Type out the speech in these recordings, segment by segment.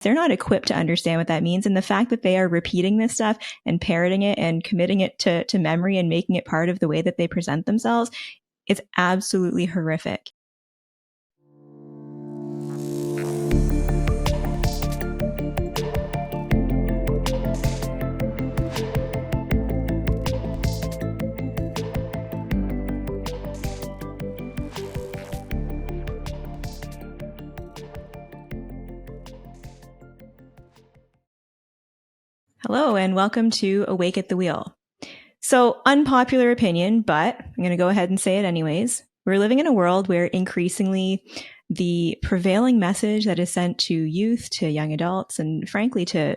They're not equipped to understand what that means. And the fact that they are repeating this stuff and parroting it and committing it to memory and making it part of the way that they present themselves is absolutely horrific. Hello, and welcome to Awake at the Wheel. So, unpopular opinion, but I'm going to go ahead and say it anyways. We're living in a world where increasingly the prevailing message that is sent to youth, to young adults, and frankly to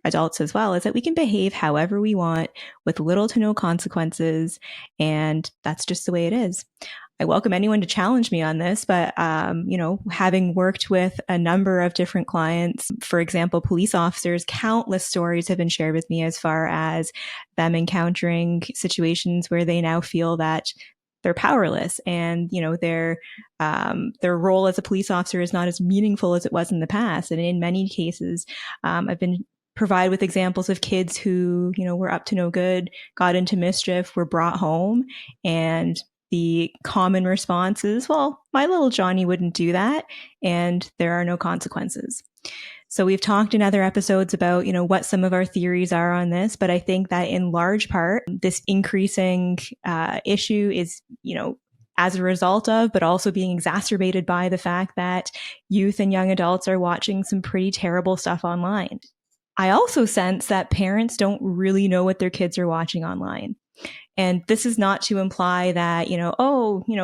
adults as well, is that we can behave however we want with little to no consequences, and that's just the way it is. I welcome anyone to challenge me on this, but, having worked with a number of different clients, for example, police officers, countless stories have been shared with me as far as them encountering situations where they now feel that they're powerless and, their role as a police officer is not as meaningful as it was in the past. And in many cases, I've been provided with examples of kids who, were up to no good, got into mischief, were brought home, and the common response is, well, my little Johnny wouldn't do that, and there are no consequences. So we've talked in other episodes about, what some of our theories are on this, but I think that in large part, this increasing issue is, as a result of, but also being exacerbated by the fact that youth and young adults are watching some pretty terrible stuff online. I also sense that parents don't really know what their kids are watching online. And this is not to imply that,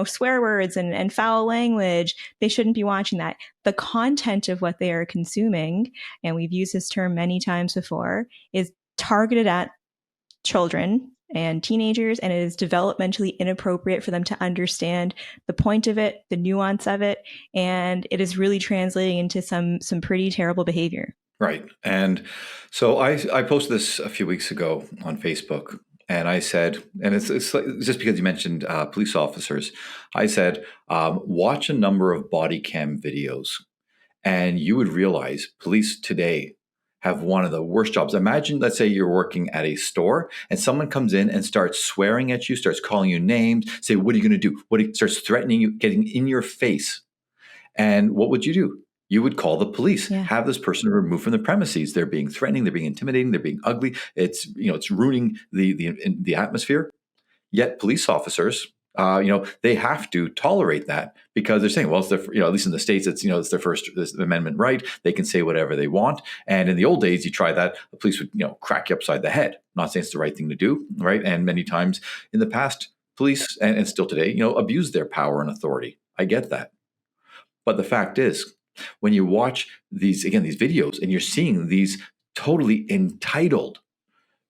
swear words and foul language, they shouldn't be watching that. The content of what they are consuming, and we've used this term many times before, is targeted at children and teenagers, and it is developmentally inappropriate for them to understand the point of it, the nuance of it, and it is really translating into some pretty terrible behavior. Right. And so I posted this a few weeks ago on Facebook. And I said, and it's like, just because you mentioned police officers, I said, watch a number of body cam videos and you would realize police today have one of the worst jobs. Imagine, let's say you're working at a store and someone comes in and starts swearing at you, starts calling you names, say, what are you going to do? Starts threatening you, getting in your face. And what would you do? You would call the police, have this person removed from the premises. They're being threatening, they're being intimidating, they're being ugly. It's ruining the atmosphere. Yet police officers, they have to tolerate that because they're saying, well, it's their, at least in the States, it's their First Amendment right. They can say whatever they want. And in the old days, you try that, the police would, crack you upside the head. Not saying it's the right thing to do, right? And many times in the past, police and still today, abuse their power and authority. I get that. But the fact is, when you watch these videos and you're seeing these totally entitled,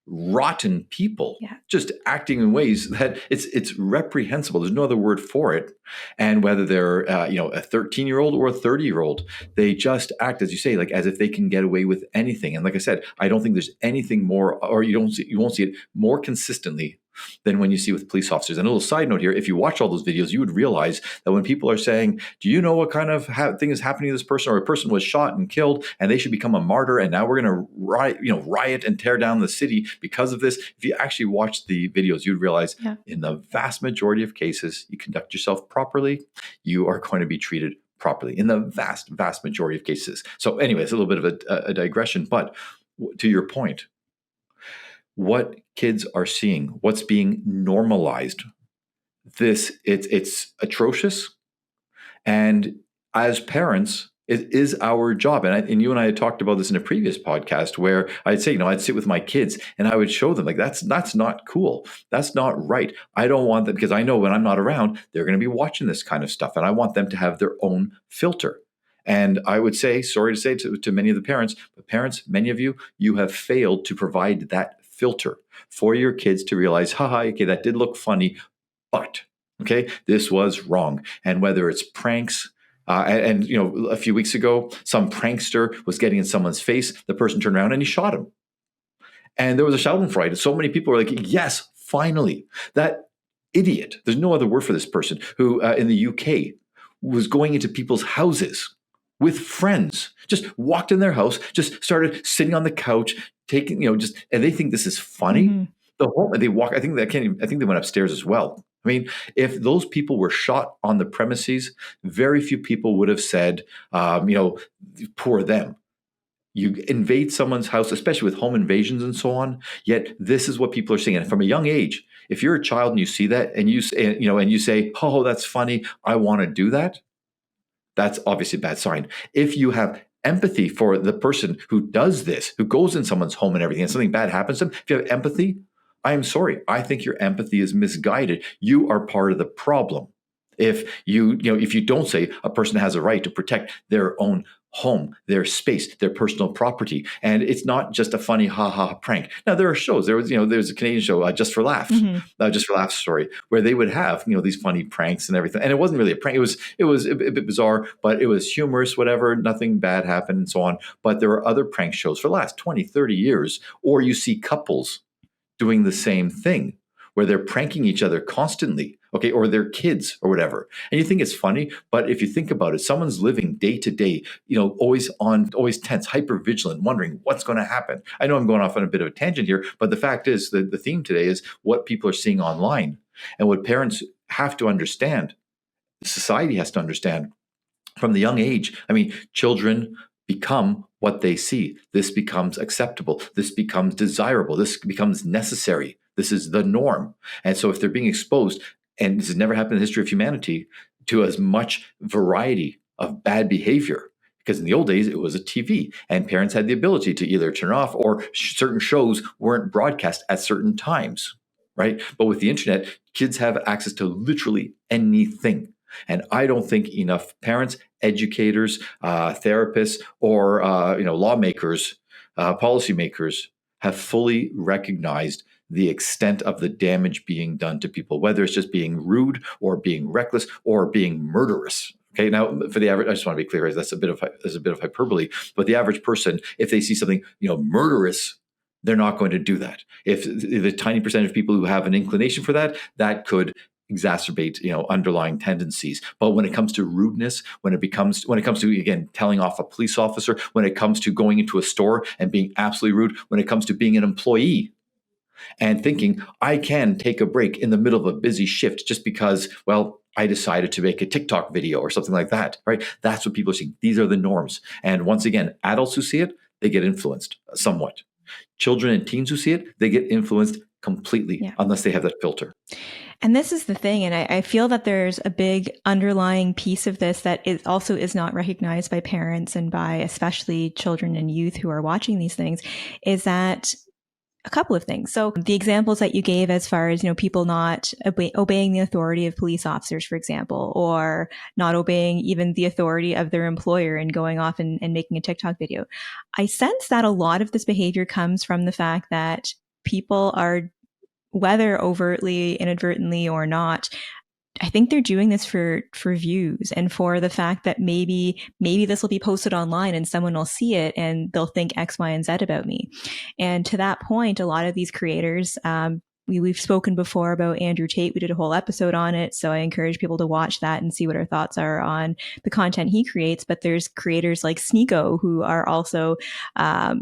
rotten people just acting in ways that it's reprehensible. There's no other word for it. And whether they're a 13-year-old or a 30-year-old, they just act, as you say, like as if they can get away with anything. And like I said, I don't think there's anything more, or you won't see it more consistently than when you see with police officers. And a little side note here, if you watch all those videos, you would realize that when people are saying, do you know what kind of thing is happening to this person, or a person was shot and killed and they should become a martyr and now we're going to riot and tear down the city because of this. If you actually watch the videos, you'd realize in the vast majority of cases, you conduct yourself properly, you are going to be treated properly in the vast, vast majority of cases. So anyways, a little bit of a digression, but to your point, what kids are seeing, what's being normalized, it's atrocious. And as parents, it is our job. And you and I had talked about this in a previous podcast where I'd say, I'd sit with my kids and I would show them like, that's not cool. That's not right. I don't want them, because I know when I'm not around, they're going to be watching this kind of stuff. And I want them to have their own filter. And I would say, sorry to say to many of the parents, but parents, many of you have failed to provide that filter for your kids to realize, okay, that did look funny, but okay, this was wrong. And whether it's pranks, and a few weeks ago, some prankster was getting in someone's face, the person turned around and he shot him. And there was a schadenfreude. And so many people were like, yes, finally, that idiot, there's no other word for this person, who in the UK was going into people's houses with friends. Just walked in their house, just started sitting on the couch, taking, just, and they think this is funny. Mm-hmm. The whole, they walk, I think I think they went upstairs as well. I mean, if those people were shot on the premises, very few people would have said, poor them. You invade someone's house, especially with home invasions and so on. Yet this is what people are saying. And from a young age, if you're a child and you see that and you say, "Oh, that's funny. I want to do that," that's obviously a bad sign. If you have empathy for the person who does this, who goes in someone's home and everything, and something bad happens to them, if you have empathy, I am sorry. I think your empathy is misguided. You are part of the problem. If you don't say a person has a right to protect their own home, their space, their personal property, and it's not just a funny ha ha prank. Now there are shows. There's a Canadian show, Mm-hmm. Just for laughs, sorry, where they would have these funny pranks and everything, and it wasn't really a prank. It was a bit bizarre, but it was humorous. Whatever, nothing bad happened, and so on. But there are other prank shows for the last 20, 30 years, or you see couples doing the same thing where they're pranking each other constantly, okay, or their kids or whatever. And you think it's funny, but if you think about it, someone's living day to day, always on, always tense, hyper vigilant, wondering what's going to happen. I know I'm going off on a bit of a tangent here, but the fact is that the theme today is what people are seeing online and what parents have to understand, society has to understand from the young age. I mean, children become what they see. This becomes acceptable. This becomes desirable. This becomes necessary. This is the norm. And so if they're being exposed, and this has never happened in the history of humanity, to as much variety of bad behavior, because in the old days it was a TV and parents had the ability to either turn off, or certain shows weren't broadcast at certain times, right? But with the internet, kids have access to literally anything. And I don't think enough parents, educators, therapists, or lawmakers, policymakers have fully recognized the extent of the damage being done to people, whether it's just being rude or being reckless or being murderous. Okay, now for the average, I just want to be clear, that's a bit of hyperbole. But the average person, if they see something murderous, they're not going to do that. If the tiny percentage of people who have an inclination for that, that could exacerbate underlying tendencies. But when it comes to rudeness, when it comes to, again, telling off a police officer, when it comes to going into a store and being absolutely rude, when it comes to being an employee and thinking I can take a break in the middle of a busy shift just because, well, I decided to make a TikTok video or something like that, right? That's what people are seeing. These are the norms. And once again, adults who see it, they get influenced somewhat. Children and teens who see it, they get influenced completely, Yeah. unless they have that filter. And this is the thing. And I feel that there's a big underlying piece of this that is not recognized by parents and by especially children and youth who are watching these things, is that a couple of things. So the examples that you gave as far as, people not obeying the authority of police officers, for example, or not obeying even the authority of their employer and going off and making a TikTok video. I sense that a lot of this behavior comes from the fact that people are, whether overtly, inadvertently or not, I think they're doing this for views and for the fact that maybe this will be posted online and someone will see it and they'll think X, Y, and Z about me. And to that point, a lot of these creators, we've spoken before about Andrew Tate. We did a whole episode on it. So I encourage people to watch that and see what our thoughts are on the content he creates. But there's creators like Sneeko who are also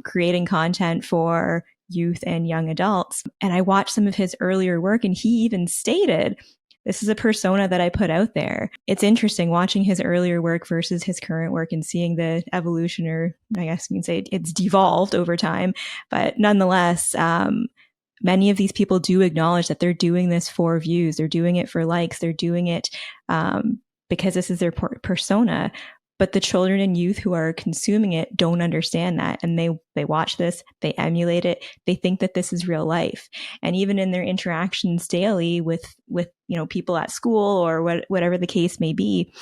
creating content for youth and young adults. And I watched some of his earlier work and he even stated, this is a persona that I put out there. It's interesting watching his earlier work versus his current work and seeing the evolution, or I guess you can say it's devolved over time. But nonetheless, many of these people do acknowledge that they're doing this for views. They're doing it for likes. They're doing it because this is their persona. But the children and youth who are consuming it don't understand that. And they watch this, they emulate it, they think that this is real life. And even in their interactions daily with people at school or whatever the case may be,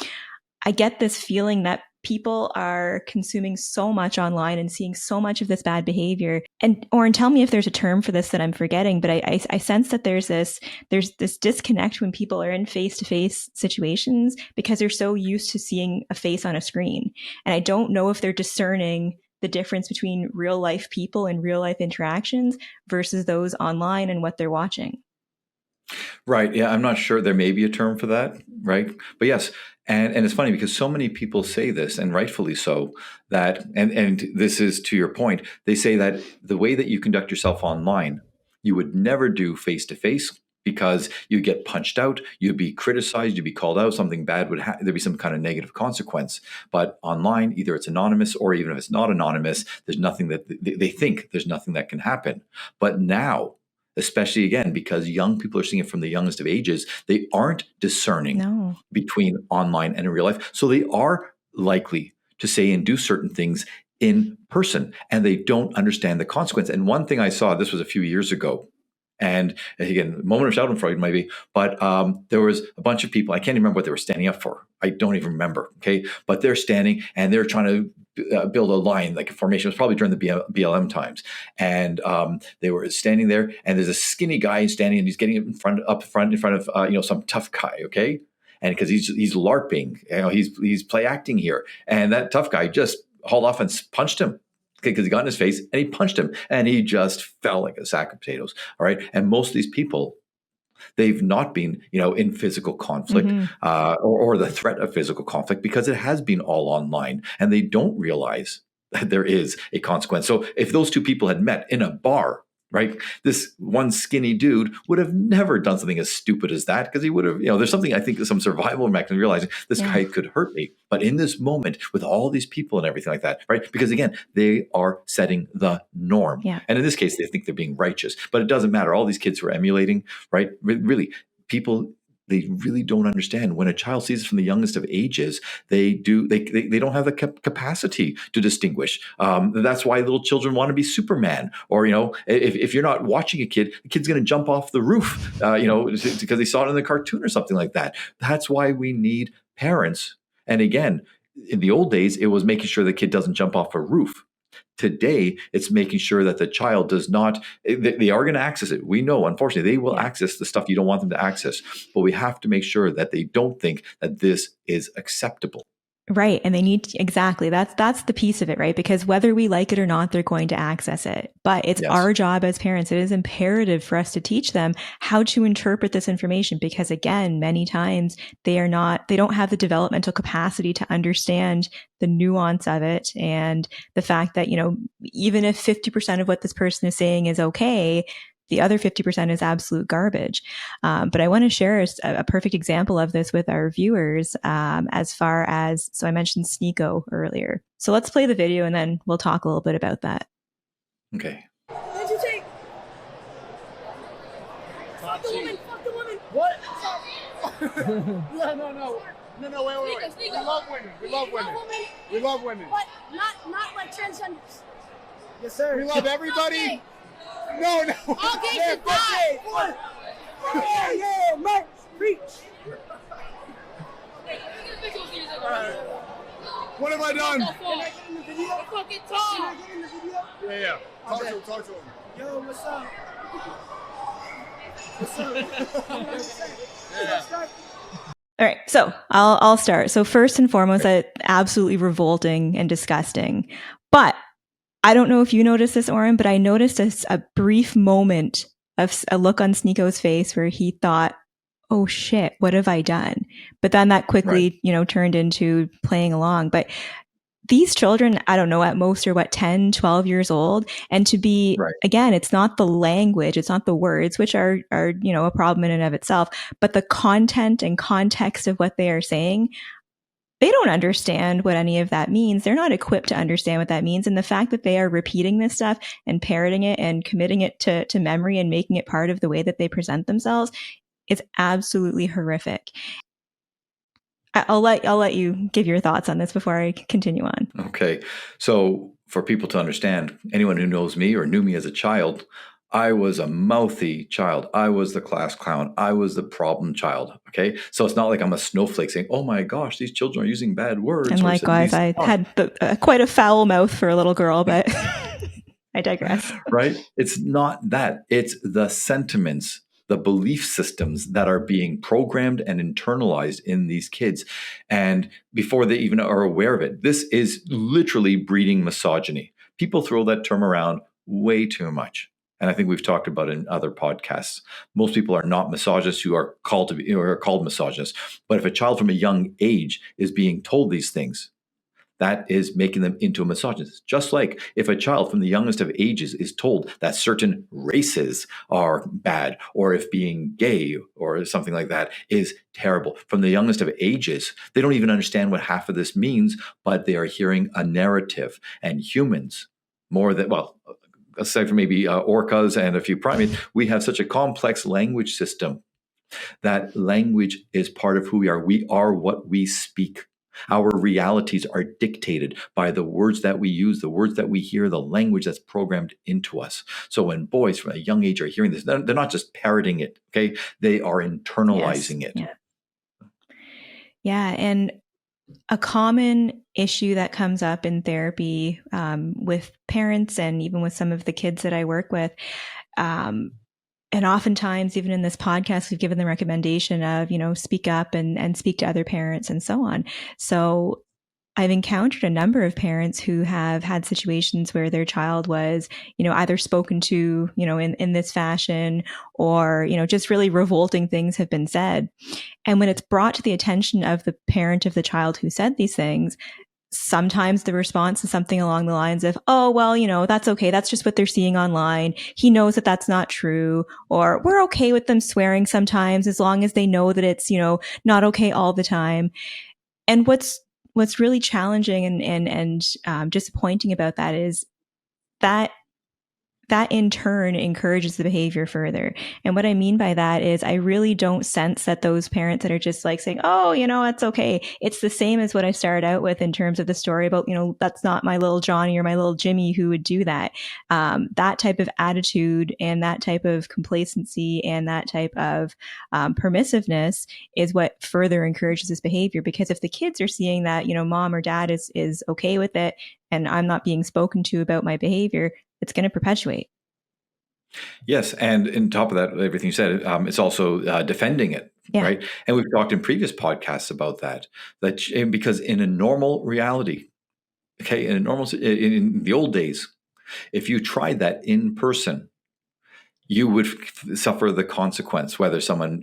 I get this feeling that people are consuming so much online and seeing so much of this bad behavior. And Oren, tell me if there's a term for this that I'm forgetting, but I sense that there's this disconnect when people are in face-to-face situations because they're so used to seeing a face on a screen. And I don't know if they're discerning the difference between real life people and real life interactions versus those online and what they're watching. Right. Yeah, I'm not sure. There may be a term for that, right? But yes, and it's funny because so many people say this, and rightfully so, that and this is to your point, they say that the way that you conduct yourself online, you would never do face to face because you get punched out, you'd be criticized, you'd be called out, something bad would there'd be some kind of negative consequence. But online, either it's anonymous or even if it's not anonymous, there's nothing that they think there's nothing that can happen. But now, especially again because young people are seeing it from the youngest of ages, they aren't discerning No. between online and in real life, so they are likely to say and do certain things in person and they don't understand the consequence. And one thing I saw, this was a few years ago, and again, moment of schadenfreude maybe, but there was a bunch of people, I can't even remember what they were standing up for, I don't even remember, okay, but they're standing and they're trying to build a line, like a formation. It was probably during the BLM times, and they were standing there. And there's a skinny guy standing, and he's getting up front in front of some tough guy, okay, and because he's LARPing, he's play acting here, and that tough guy just hauled off and punched him. Because he got in his face and he punched him, and he just fell like a sack of potatoes. All right, and most of these people, they've not been, in physical conflict Hmm. or the threat of physical conflict because it has been all online, and they don't realize that there is a consequence. So if those two people had met in a bar, right, this one skinny dude would have never done something as stupid as that because he would have, there's something, I think, some survival mechanism realizing this Yeah. guy could hurt me. But in this moment with all these people and everything like that, right, because again, they are setting the norm. Yeah. And in this case, they think they're being righteous, but it doesn't matter. All these kids who are emulating, right, really, people, they really don't understand. When a child sees it from the youngest of ages, they don't have the capacity to distinguish. That's why little children want to be Superman, or if you're not watching a kid, the kid's going to jump off the roof, because they saw it in the cartoon or something like that. That's why we need parents. And again, in the old days, it was making sure the kid doesn't jump off a roof. Today, it's making sure that the child does not, they are going to access it. We know, unfortunately, they will Yeah. access the stuff you don't want them to access, but we have to make sure that they don't think that this is acceptable. Right. And they need exactly that's the piece of it, right? Because whether we like it or not, they're going to access it. But it's Yes. our job as parents. It is imperative for us to teach them how to interpret this information because again, many times they don't have the developmental capacity to understand the nuance of it and the fact that, even if 50% of what this person is saying is okay, the other 50% is absolute garbage. But I want to share a perfect example of this with our viewers as far as, so I mentioned Sneeko earlier. So let's play the video and then we'll talk a little bit about that. Okay. What did you take? Fuck the woman, fuck the woman. What? No, wait. We love women. We love women. We love women. But not like transgenders. Yes, sir. We love everybody. No. All gays should die. Yeah, March, preach. What have I done? Can I get in the video? Fucking talk. Can I get in the video? Yeah. Talk to him. Yo, what's up? All right, so I'll start. So first and foremost, that's absolutely revolting and disgusting. But I don't know if you noticed this, Oren, but I noticed a brief moment of a look on Sneeko's face where he thought, oh shit, what have I done? But then that quickly, turned into playing along. But these children, I don't know, at most are 10, 12 years old. And to be, again, it's not the language, it's not the words, which are, a problem in and of itself, but the content and context of what they are saying. They don't understand what any of that means. They're not equipped to understand what that means. And the fact that they are repeating this stuff and parroting it and committing it to memory and making it part of the way that they present themselves is absolutely horrific. I'll let you give your thoughts on this before I continue on. Okay. So for people to understand, anyone who knows me or knew me as a child, I was a mouthy child. I was the class clown. I was the problem child. Okay. So it's not like I'm a snowflake saying, oh my gosh, these children are using bad words. And likewise, I had quite a foul mouth for a little girl, but I digress. Right? It's not that. It's the sentiments, the belief systems that are being programmed and internalized in these kids. And before they even are aware of it, this is literally breeding misogyny. People throw that term around way too much. And I think we've talked about it in other podcasts. Most people are not misogynists who are called to be, or are called misogynists. But if a child from a young age is being told these things, that is making them into a misogynist. Just like if a child from the youngest of ages is told that certain races are bad, or if being gay or something like that is terrible from the youngest of ages, they don't even understand what half of this means, but they are hearing a narrative. And humans, more than, well, aside from maybe orcas and a few primates, we have such a complex language system. That language is part of who we are. We are what we speak. Our realities are dictated by the words that we use, the words that we hear, the language that's programmed into us. So when boys from a young age are hearing this, they're not just parroting it, okay? They are internalizing it. Yeah. And a common issue that comes up in therapy with parents and even with some of the kids that I work with, and oftentimes, even in this podcast, we've given the recommendation of, speak up and speak to other parents and so on. So I've encountered a number of parents who have had situations where their child was, either spoken to, in this fashion, or, just really revolting things have been said. And when it's brought to the attention of the parent of the child who said these things, sometimes the response is something along the lines of, oh, well, that's okay. That's just what they're seeing online. He knows that that's not true. Or we're okay with them swearing sometimes as long as they know that it's, not okay all the time. And what's really challenging and disappointing about that is that in turn encourages the behavior further. And what I mean by that is I really don't sense that those parents that are just like saying, oh, it's okay. It's the same as what I started out with in terms of the story about, that's not my little Johnny or my little Jimmy who would do that. That type of attitude and that type of complacency and that type of permissiveness is what further encourages this behavior. Because if the kids are seeing that, mom or dad is okay with it and I'm not being spoken to about my behavior, it's going to perpetuate. Yes. And on top of that, everything you said, it's also defending it, right? And we've talked in previous podcasts about that because in a normal reality, okay, in the old days, if you tried that in person, you would suffer the consequence, whether someone,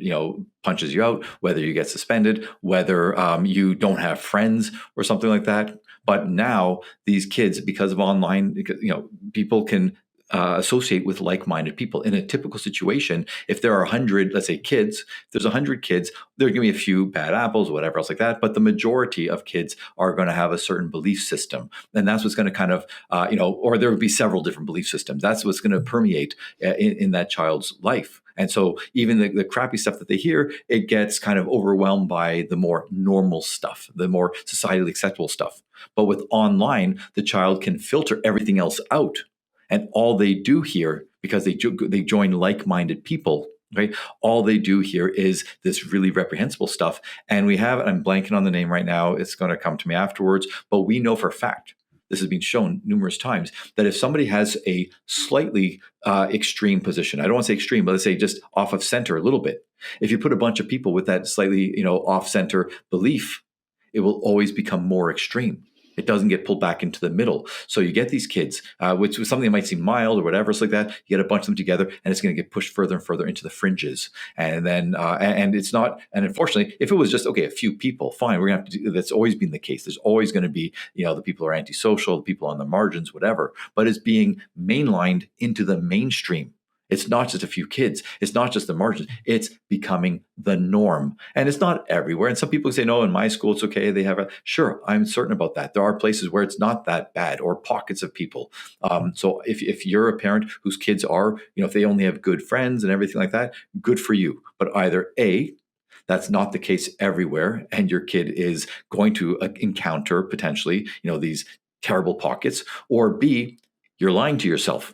punches you out, whether you get suspended, whether you don't have friends or something like that. But now these kids, because of online, people can associate with like-minded people. In a typical situation, if there are 100, let's say kids, if there's 100 kids, there are going to be a few bad apples, whatever else like that. But the majority of kids are going to have a certain belief system. And that's what's going to kind of, or there would be several different belief systems. That's what's going to permeate in that child's life. And so even the crappy stuff that they hear, it gets kind of overwhelmed by the more normal stuff, the more societally acceptable stuff. But with online, the child can filter everything else out. And all they do here, because they join like-minded people, right? All they do here is this really reprehensible stuff. And I'm blanking on the name right now. It's going to come to me afterwards. But we know for a fact, this has been shown numerous times, that if somebody has a slightly extreme position, I don't want to say extreme, but let's say just off of center a little bit. If you put a bunch of people with that slightly, off-center belief, it will always become more extreme. It doesn't get pulled back into the middle. So you get these kids, which was something that might seem mild or whatever, it's like that. You get a bunch of them together, and it's going to get pushed further and further into the fringes. And then, and it's not. And unfortunately, if it was just a few people, fine. We're going to have to do. That's always been the case. There's always going to be, the people who are antisocial, the people on the margins, whatever. But it's being mainlined into the mainstream. It's not just a few kids. It's not just the margins. It's becoming the norm. And it's not everywhere. And some people say, no, in my school, it's okay. They have sure, I'm certain about that. There are places where it's not that bad, or pockets of people. So if you're a parent whose kids are, if they only have good friends and everything like that, good for you. But either A, that's not the case everywhere, and your kid is going to encounter potentially, these terrible pockets, or B, you're lying to yourself.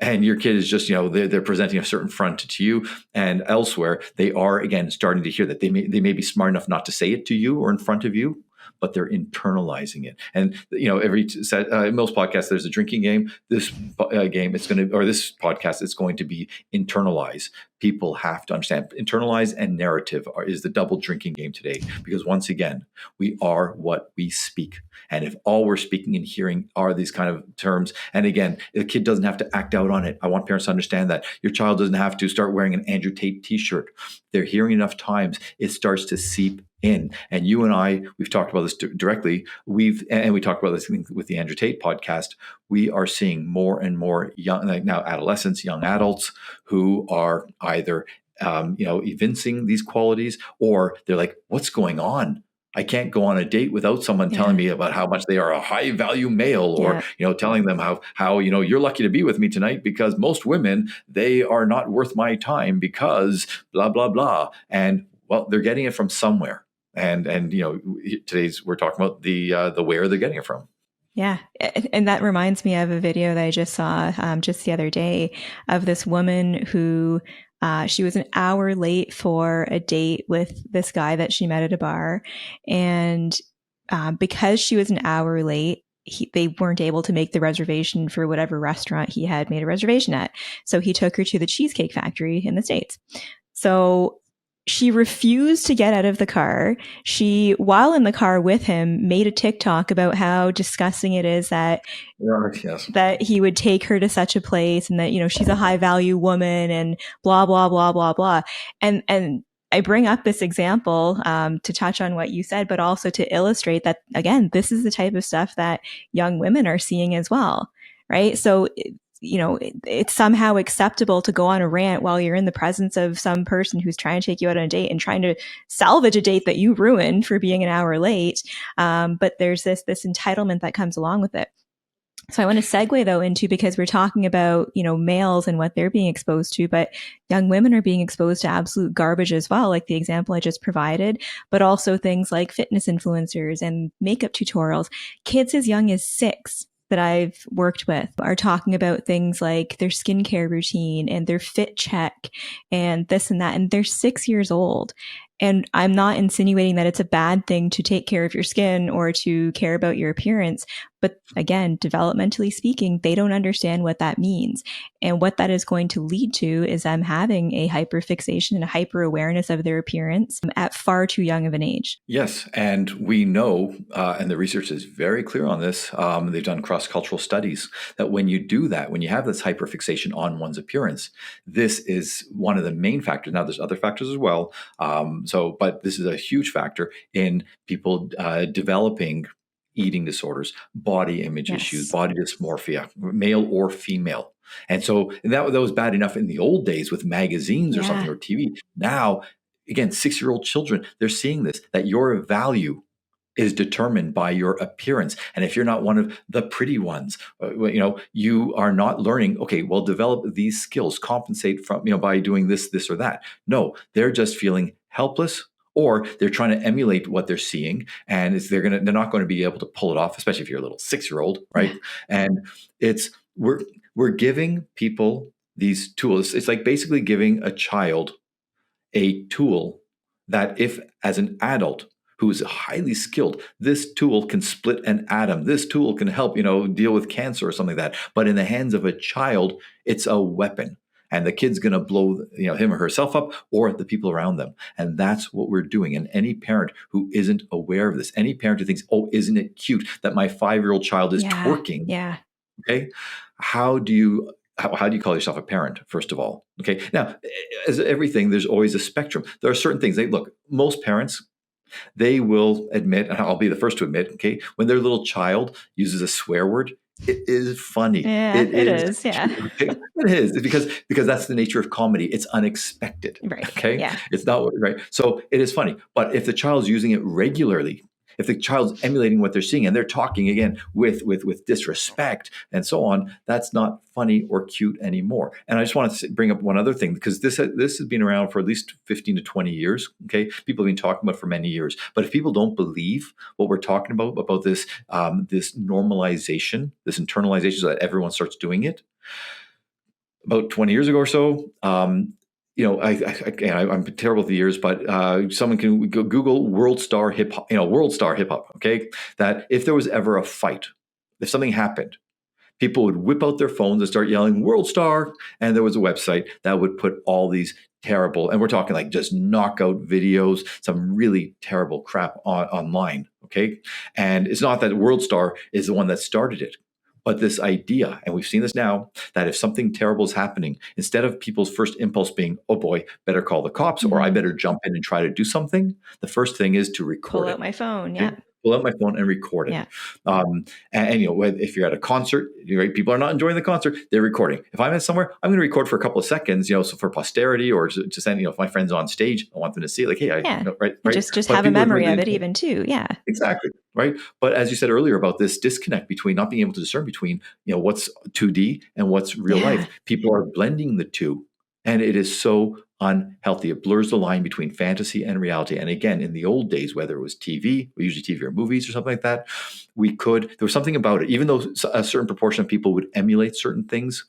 And your kid is just, they're presenting a certain front to you, and elsewhere they are, again, starting to hear that they may be smart enough not to say it to you or in front of you, but they're internalizing it. And in most podcasts, there's a drinking game. This game, this podcast, it's going to be internalize. People have to understand internalize and narrative is the double drinking game today, because once again, we are what we speak. And if all we're speaking and hearing are these kind of terms, and again, the kid doesn't have to act out on it. I want parents to understand that your child doesn't have to start wearing an Andrew Tate t-shirt. They're hearing enough times, it starts to seep in. And you and I, we've talked about this directly. We talked about this with the Andrew Tate podcast. We are seeing more and more young, like now adolescents, young adults who are either, evincing these qualities, or they're like, what's going on? I can't go on a date without someone telling me about how much they are a high value male, or, telling them how, you're lucky to be with me tonight because most women, they are not worth my time because blah, blah, blah. And well, they're getting it from somewhere. And today's we're talking about the where they're getting it from. Yeah. And that reminds me of a video that I just saw just the other day of this woman who she was an hour late for a date with this guy that she met at a bar. And because she was an hour late, they weren't able to make the reservation for whatever restaurant he had made a reservation at. So he took her to the Cheesecake Factory in the States. So she refused to get out of the car. She, while in the car with him, made a TikTok about how disgusting it is that that he would take her to such a place, and that, she's a high value woman, and blah, blah, blah, blah, blah. And I bring up this example to touch on what you said, but also to illustrate that, again, this is the type of stuff that young women are seeing as well, right? So it's somehow acceptable to go on a rant while you're in the presence of some person who's trying to take you out on a date and trying to salvage a date that you ruined for being an hour late. But there's this entitlement that comes along with it. So I want to segue though into, because we're talking about, males and what they're being exposed to, but young women are being exposed to absolute garbage as well, like the example I just provided, but also things like fitness influencers and makeup tutorials. Kids as young as 6 that I've worked with are talking about things like their skincare routine and their fit check and this and that. And they're 6 years old. And I'm not insinuating that it's a bad thing to take care of your skin or to care about your appearance. But again, developmentally speaking, they don't understand what that means. And what that is going to lead to is them having a hyperfixation and a hyper awareness of their appearance at far too young of an age. Yes. And we know, and the research is very clear on this, they've done cross-cultural studies, that when you do that, when you have this hyperfixation on one's appearance, this is one of the main factors. Now, there's other factors as well. But this is a huge factor in people developing eating disorders, body image issues, body dysmorphia, male or female. And so that was bad enough in the old days with magazines or something, or TV. Now, again, 6-year-old children, they're seeing this, that your value is determined by your appearance. And if you're not one of the pretty ones, you are not learning, okay, well, develop these skills, compensate from, by doing this, this, or that. No, they're just feeling helpless, or they're trying to emulate what they're seeing, and they're not going to be able to pull it off, especially if you're a little 6-year-old, right? Yeah. And we're giving people these tools. It's like basically giving a child a tool that, if as an adult who is highly skilled, this tool can split an atom. This tool can help, deal with cancer or something like that. But in the hands of a child, it's a weapon. And the kid's going to blow, him or herself up, or the people around them. And that's what we're doing. And any parent who isn't aware of this, any parent who thinks, oh, isn't it cute that my 5-year-old child is twerking? Yeah. Okay. How do you call yourself a parent, first of all? Okay. Now, as everything, there's always a spectrum. There are certain things. Most parents, they will admit, and I'll be the first to admit, okay, when their little child uses a swear word, it is funny. Yeah, it is. Yeah, it is, because that's the nature of comedy. It's unexpected. Right. Okay. Yeah. It's not right. So it is funny. But if the child's using it regularly, if the child's emulating what they're seeing and they're talking again with disrespect and so on, that's not funny or cute anymore. And I just want to bring up one other thing, because this has been around for at least 15 to 20 years. Okay, people have been talking about it for many years. But if people don't believe what we're talking about this this normalization, this internalization, so that everyone starts doing it, about 20 years ago or so, I'm terrible with the years, but someone can go Google world star hip hop, world star hip hop. Okay, that if there was ever a fight, if something happened, people would whip out their phones and start yelling "World Star," and there was a website that would put all these terrible, and we're talking like just knockout videos, some really terrible crap online. Okay, and it's not that World Star is the one that started it. But this idea, and we've seen this now, that if something terrible is happening, instead of people's first impulse being, oh boy, better call the cops, or I better jump in and try to do something, the first thing is to record Pull it. out my phone, yeah. Pull out my phone and record it. Yeah. And if you're at a concert, people are not enjoying the concert, they're recording. If I'm at somewhere, I'm going to record for a couple of seconds, so for posterity, or to send, if my friend's on stage, I want them to see, like, hey, right. Just have a memory of it even too. Yeah. Exactly. Right. But as you said earlier about this disconnect between not being able to discern between, what's 2D and what's real life, people are blending the two. And it is so unhealthy. It blurs the line between fantasy and reality. And again, in the old days, whether it was TV, usually TV or movies or something like that, there was something about it, even though a certain proportion of people would emulate certain things,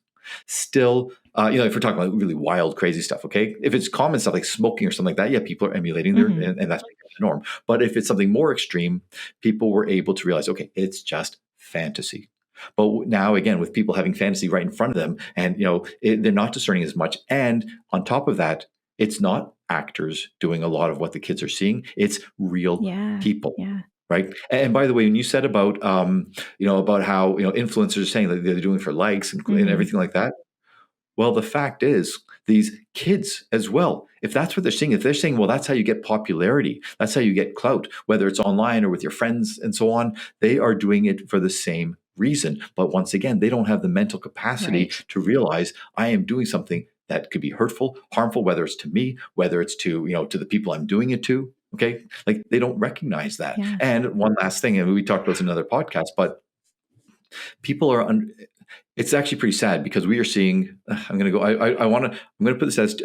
still, if we're talking about really wild, crazy stuff, okay? If it's common stuff like smoking or something like that, yeah, people are emulating and that's the norm. But if it's something more extreme, people were able to realize, okay, it's just fantasy. But now, again, with people having fantasy right in front of them, and they're not discerning as much. And on top of that, it's not actors doing a lot of what the kids are seeing; it's real people. Yeah. Right. And by the way, when you said about about how influencers are saying that they're doing it for likes and everything like that. Well, the fact is, these kids as well, if that's what they're seeing, if they're saying, well, that's how you get popularity, that's how you get clout, whether it's online or with your friends and so on, they are doing it for the same reason. But once again, they don't have the mental capacity to realize I am doing something that could be hurtful, harmful, whether it's to me, whether it's to, to the people I'm doing it to. Okay. Like they don't recognize that. Yeah. And one last thing, and we talked about this in another podcast, but people are it's actually pretty sad because we are seeing. I'm going to put this as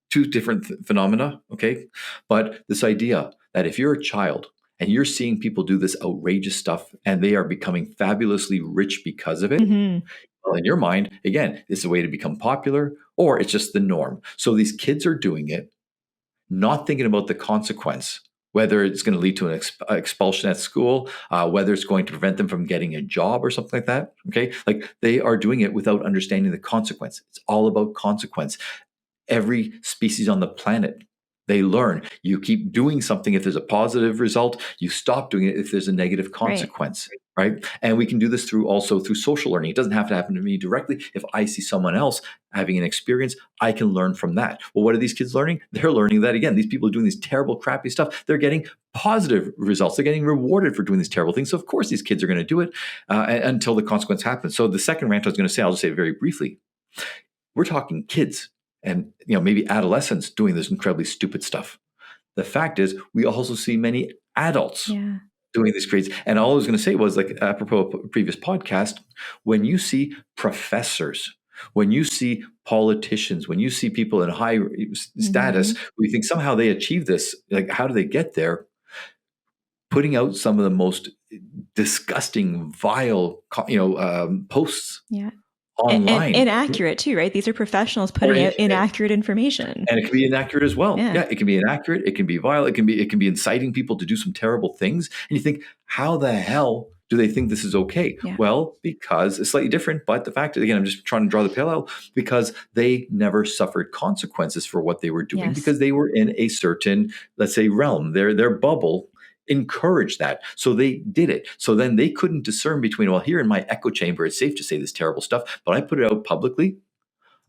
two different phenomena. Okay, but this idea that if you're a child and you're seeing people do this outrageous stuff and they are becoming fabulously rich because of it, well, in your mind, again, it's a way to become popular, or it's just the norm. So these kids are doing it, not thinking about the consequence. Whether it's going to lead to an expulsion at school, whether it's going to prevent them from getting a job or something like that. Okay. Like they are doing it without understanding the consequence. It's all about consequence. Every species on the planet, they learn. You keep doing something if there's a positive result. You stop doing it if there's a negative consequence. Right. And we can do this through social learning. It doesn't have to happen to me directly. If I see someone else having an experience, I can learn from that. Well, what are these kids learning? They're learning that, again, these people are doing this terrible, crappy stuff. They're getting positive results. They're getting rewarded for doing these terrible things. So of course, these kids are going to do it until the consequence happens. So the second rant I was going to say, I'll just say it very briefly. We're talking kids and maybe adolescents doing this incredibly stupid stuff. The fact is, we also see many adults doing these crazy. And all I was going to say was, like, apropos of a previous podcast, when you see professors, when you see politicians, when you see people in high status, who you think somehow they achieve this, like, how do they get there? Putting out some of the most disgusting, vile, posts. Yeah. Online. And inaccurate too, right? These are professionals putting out inaccurate information. And it can be inaccurate as well. Yeah, it can be inaccurate. It can be vile. It can be inciting people to do some terrible things. And you think, how the hell do they think this is okay? Yeah. Well, because it's slightly different. But the fact is, again, I'm just trying to draw the parallel, because they never suffered consequences for what they were doing, because they were in a certain, let's say, realm. Their bubble encourage that. So they did it. So then they couldn't discern between, well, here in my echo chamber, it's safe to say this terrible stuff, but I put it out publicly,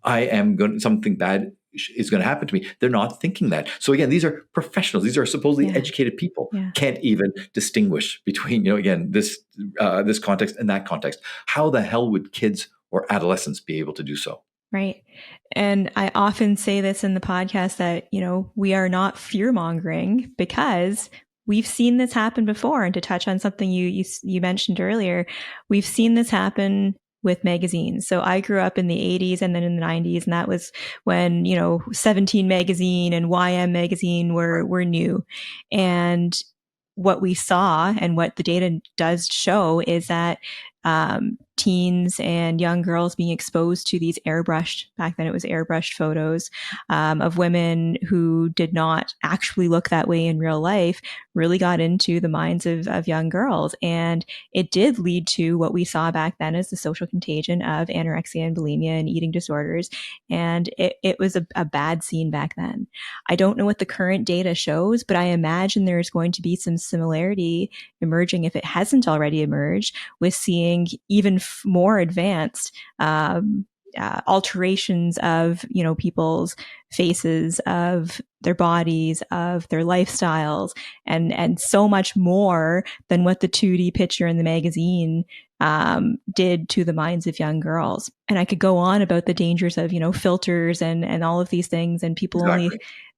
something bad is going to happen to me. They're not thinking that. So again, these are professionals. These are supposedly educated people. Can't even distinguish between, again, this context and that context. How the hell would kids or adolescents be able to do so? Right. And I often say this in the podcast that, we are not fear-mongering, because we've seen this happen before. And to touch on something you mentioned earlier, we've seen this happen with magazines. So I grew up in the 80s and then in the 90s, and that was when, 17 magazine and YM magazine were new. And what we saw and what the data does show is that teens and young girls being exposed to these airbrushed, back then it was airbrushed photos of women who did not actually look that way in real life really got into the minds of young girls. And it did lead to what we saw back then as the social contagion of anorexia and bulimia and eating disorders. And it was a bad scene back then. I don't know what the current data shows, but I imagine there's going to be some similarity emerging, if it hasn't already emerged, with seeing even more advanced alterations of, you know, people's faces, of their bodies, of their lifestyles, and so much more than what the 2D picture in the magazine did to the minds of young girls. And I could go on about the dangers of, you know, filters and all of these things, and people only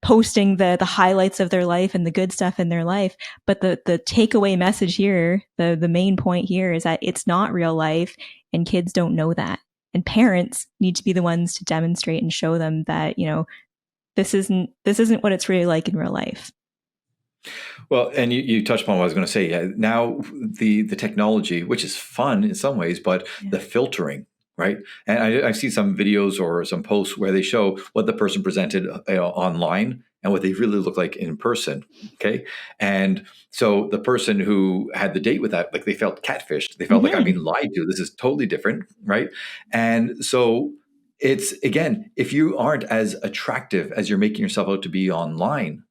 posting the highlights of their life and the good stuff in their life. But the takeaway message here, the main point here, is that it's not real life, and kids don't know that. And parents need to be the ones to demonstrate and show them that, you know, this isn't what it's really like in real life. Well, and you touched upon what I was going to say. Now the technology, which is fun in some ways, but the filtering, right? And I've seen some videos or some posts where they show what the person presented online and what they really look like in person. Okay. And so the person who had the date with that, like, they felt catfished. They felt like I've been lied to. This is totally different. Right. And so it's, again, if you aren't as attractive as you're making yourself out to be online,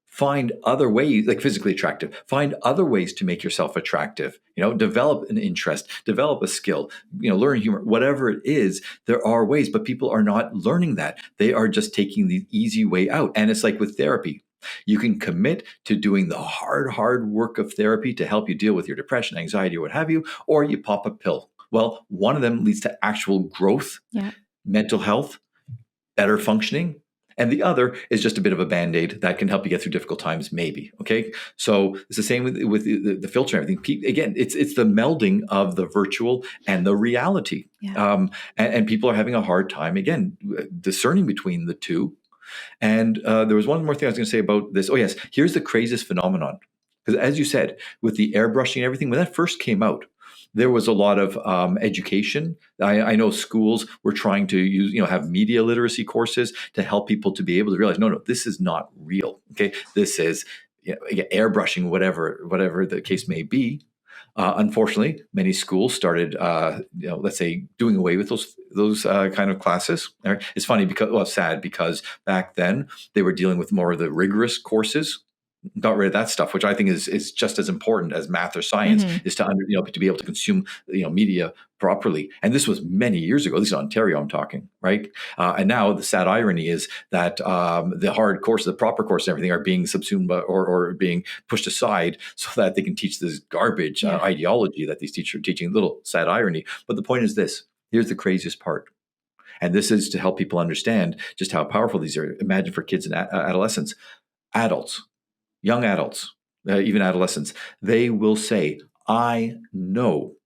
find other ways, like physically attractive, find other ways to make yourself attractive, you know, develop an interest, develop a skill, you know, learn humor, whatever it is. There are ways, but people are not learning that. They are just taking the easy way out. And it's like with therapy. You can commit to doing the hard work of therapy to help you deal with your depression, anxiety, or what have you, or you pop a pill. Well, one of them leads to actual growth, mental health, better functioning. And the other is just a bit of a Band-Aid that can help you get through difficult times, maybe. Okay. So it's the same with the filter and everything. Again, it's the melding of the virtual and the reality. And people are having a hard time, again, discerning between the two. And there was one more thing I was going to say about this. Oh, yes. Here's the craziest phenomenon. Because as you said, with the airbrushing and everything, when that first came out, there was a lot of education. I know schools were trying to use, you know, have media literacy courses to help people to be able to realize, no, this is not real. Okay, this is, you know, airbrushing, whatever the case may be. Unfortunately, many schools started, you know, let's say, doing away with those kind of classes. It's funny because, well, sad because back then they were dealing with more of the rigorous courses. Got rid of that stuff, which I think is just as important as math or science, is to to be able to consume, you know, media properly. And this was many years ago. This is Ontario, I'm talking, right? And now the sad irony is that the hard courses, the proper courses, and everything are being subsumed by, or being pushed aside so that they can teach this garbage ideology that these teachers are teaching. Little sad irony, but the point is this: here's the craziest part. And this is to help people understand just how powerful these are. Imagine for kids and adolescents, adults. Young adults, even adolescents, they will say, I know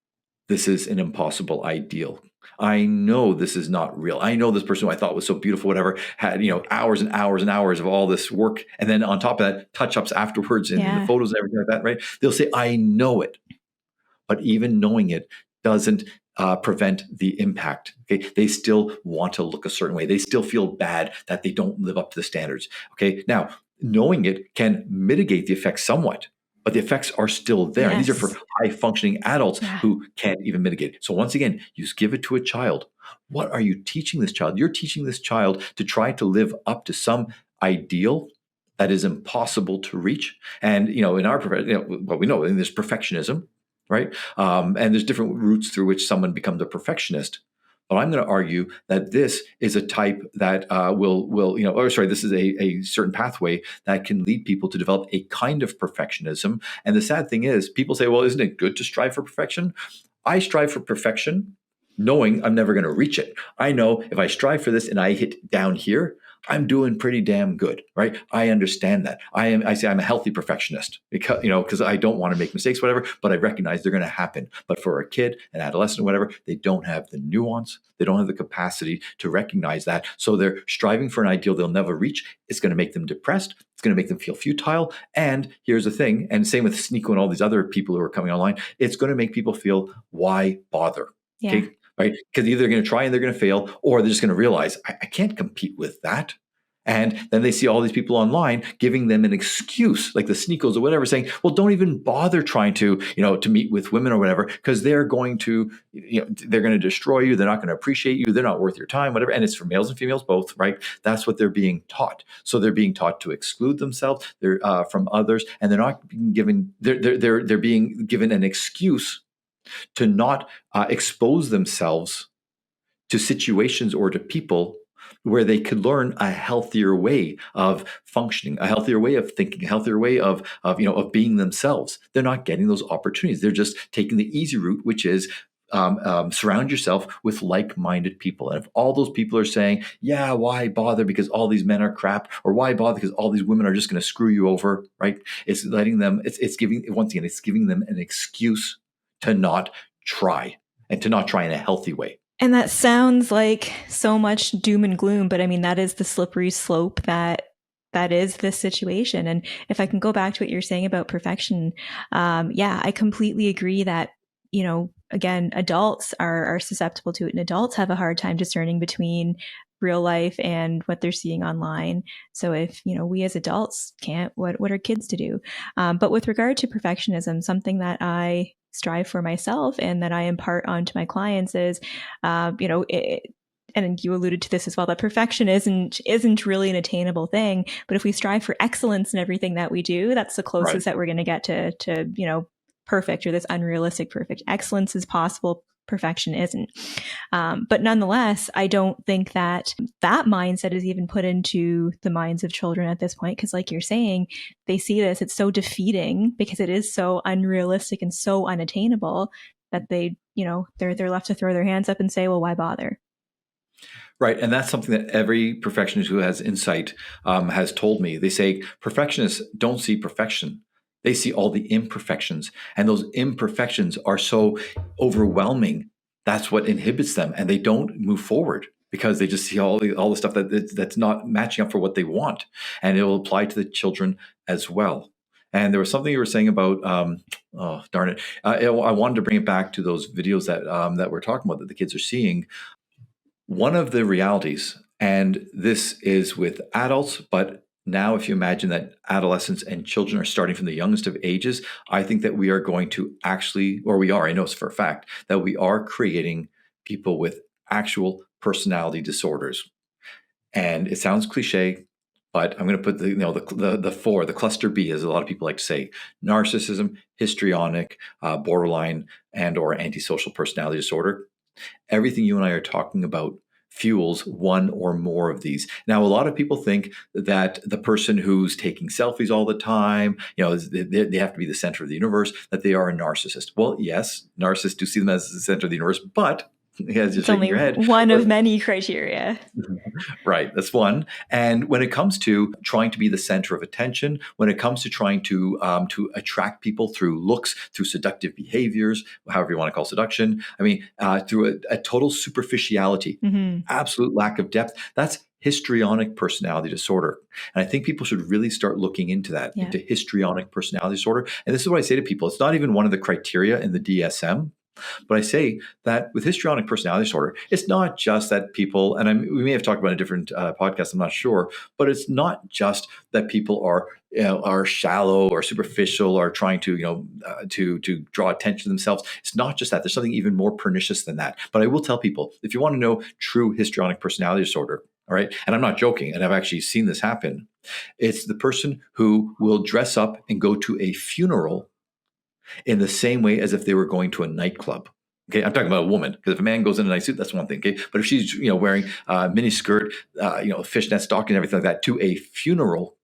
this is an impossible ideal. I know this is not real. I know this person who I thought was so beautiful, whatever, had, you know, hours and hours and hours of all this work. And then on top of that, touch-ups afterwards and the photos and everything like that, right? They'll say, I know it. But even knowing it doesn't prevent the impact. Okay, they still want to look a certain way. They still feel bad that they don't live up to the standards. Okay, now, knowing it can mitigate the effects somewhat, but the effects are still there. And these are for high functioning adults who can't even mitigate it. So once again, you give it to a child. What are you teaching this child? You're teaching this child to try to live up to some ideal that is impossible to reach. And, you know, in our profession, you know, well, we know there's perfectionism, right? And there's different routes through which someone becomes a perfectionist. But I'm going to argue that this is a type that this is a certain pathway that can lead people to develop a kind of perfectionism. And the sad thing is, people say, well, isn't it good to strive for perfection? I strive for perfection knowing I'm never going to reach it. I know if I strive for this and I hit down here, I'm doing pretty damn good, right? I understand that. I say I'm a healthy perfectionist because I don't want to make mistakes, whatever, but I recognize they're going to happen. But for a kid, an adolescent, whatever, they don't have the nuance. They don't have the capacity to recognize that. So they're striving for an ideal they'll never reach. It's going to make them depressed. It's going to make them feel futile. And here's the thing, and same with Sneeko and all these other people who are coming online, it's going to make people feel, why bother? Yeah. Okay. Right. Because either they're going to try and they're going to fail, or they're just going to realize I can't compete with that. And then they see all these people online giving them an excuse, like the Sneakos or whatever, saying, well, don't even bother trying to, to meet with women or whatever, because they're going to, they're going to destroy you. They're not going to appreciate you. They're not worth your time, whatever. And it's for males and females both, right? That's what they're being taught. So they're being taught to exclude themselves from others, and they're not being given, they're being given an excuse to not expose themselves to situations or to people where they could learn a healthier way of functioning, a healthier way of thinking, a healthier way of being themselves. They're not getting those opportunities. They're just taking the easy route, which is surround yourself with like-minded people. And if all those people are saying, yeah, why bother because all these men are crap, or why bother because all these women are just going to screw you over, right? It's letting them, it's giving, once again, it's giving them an excuse to not try, and to not try in a healthy way. And that sounds like so much doom and gloom, but I mean, that is the slippery slope that is this situation. And if I can go back to what you're saying about perfection, I completely agree that, again, adults are susceptible to it, and adults have a hard time discerning between real life and what they're seeing online. So if, we as adults can't, what are kids to do? But with regard to perfectionism, something that I strive for myself and that I impart onto my clients is, and you alluded to this as well, that perfection isn't really an attainable thing. But if we strive for excellence in everything that we do, that's the closest that we're going to get to perfect, or this unrealistic perfect. Excellence is possible. Perfection isn't. But nonetheless, I don't think that mindset is even put into the minds of children at this point. Because like you're saying, they see this, it's so defeating because it is so unrealistic and so unattainable that they're left to throw their hands up and say, well, why bother? Right. And that's something that every perfectionist who has insight has told me. They say perfectionists don't see perfection. They see all the imperfections, and those imperfections are so overwhelming. That's what inhibits them, and they don't move forward because they just see all the stuff that's not matching up for what they want, and it will apply to the children as well. And there was something you were saying about, oh darn it, I wanted to bring it back to those videos that we're talking about that the kids are seeing. One of the realities, and this is with adults, but now if you imagine that adolescents and children are starting from the youngest of ages, I think that we are going to actually, or we are, I know it's for a fact, that we are creating people with actual personality disorders. And it sounds cliche, but I'm going to put the cluster B, as a lot of people like to say: narcissism, histrionic, borderline, and or antisocial personality disorder. Everything you and I are talking about fuels one or more of these. Now, a lot of people think that the person who's taking selfies all the time, they have to be the center of the universe, that they are a narcissist. Well, yes, narcissists do see them as the center of the universe, but as you're shaking your head, one of many criteria. Right, that's one. And when it comes to trying to be the center of attention, when it comes to trying to attract people through looks, through seductive behaviors, however you want to call seduction, through a total superficiality, absolute lack of depth, that's histrionic personality disorder. And I think people should really start looking into that, into histrionic personality disorder. And this is what I say to people. It's not even one of the criteria in the DSM. But I say that with histrionic personality disorder, it's not just that people, and we may have talked about a different podcast, I'm not sure, but it's not just that people are shallow or superficial or trying to draw attention to themselves. It's not just that. There's something even more pernicious than that. But I will tell people, if you want to know true histrionic personality disorder, all right, and I'm not joking, and I've actually seen this happen, it's the person who will dress up and go to a funeral in the same way as if they were going to a nightclub. Okay, I'm talking about a woman, because if a man goes in a nice suit, that's one thing. Okay, but if she's wearing a mini skirt, fishnet stocking, everything like that to a funeral,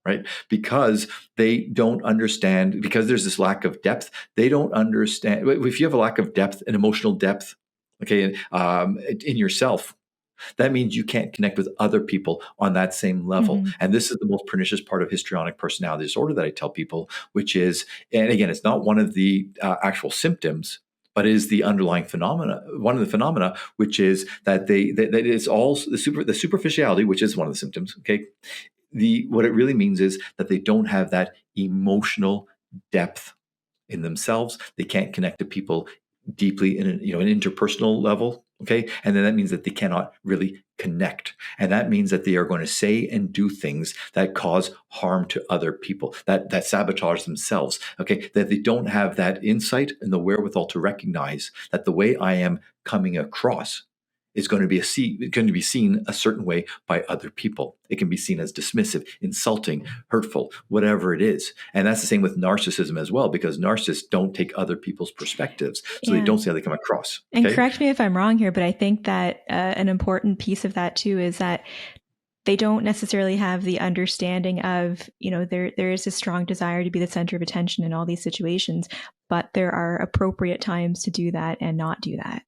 right? Because they don't understand, because there's this lack of depth. They don't understand. If you have a lack of depth and emotional depth, okay, in yourself, that means you can't connect with other people on that same level. And this is the most pernicious part of histrionic personality disorder that I tell people, which is, and again, it's not one of the actual symptoms, but is the underlying phenomena, one of the phenomena, which is that that it's all the superficiality, which is one of the symptoms. Okay. What it really means is that they don't have that emotional depth in themselves. They can't connect to people deeply in an interpersonal level. Okay. And then that means that they cannot really connect. And that means that they are going to say and do things that cause harm to other people, that sabotage themselves. Okay. That they don't have that insight and the wherewithal to recognize that the way I am coming across is going to be seen a certain way by other people. It can be seen as dismissive, insulting, hurtful, whatever it is. And that's the same with narcissism as well, because narcissists don't take other people's perspectives, so they don't see how they come across. Okay? And correct me if I'm wrong here, but I think that an important piece of that too is that they don't necessarily have the understanding of, there is a strong desire to be the center of attention in all these situations, but there are appropriate times to do that and not do that.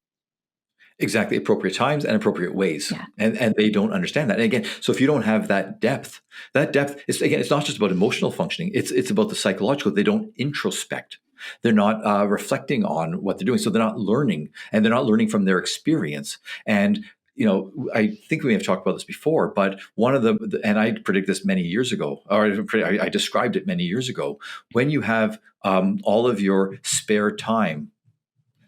Exactly, appropriate times and appropriate ways. Yeah. And they don't understand that. And again, so if you don't have that depth is, again, it's not just about emotional functioning. It's about the psychological. They don't introspect. They're not reflecting on what they're doing. So they're not learning, and they're not learning from their experience. And I think we have talked about this before, but one of and I predicted this many years ago, or I described it many years ago, when you have all of your spare time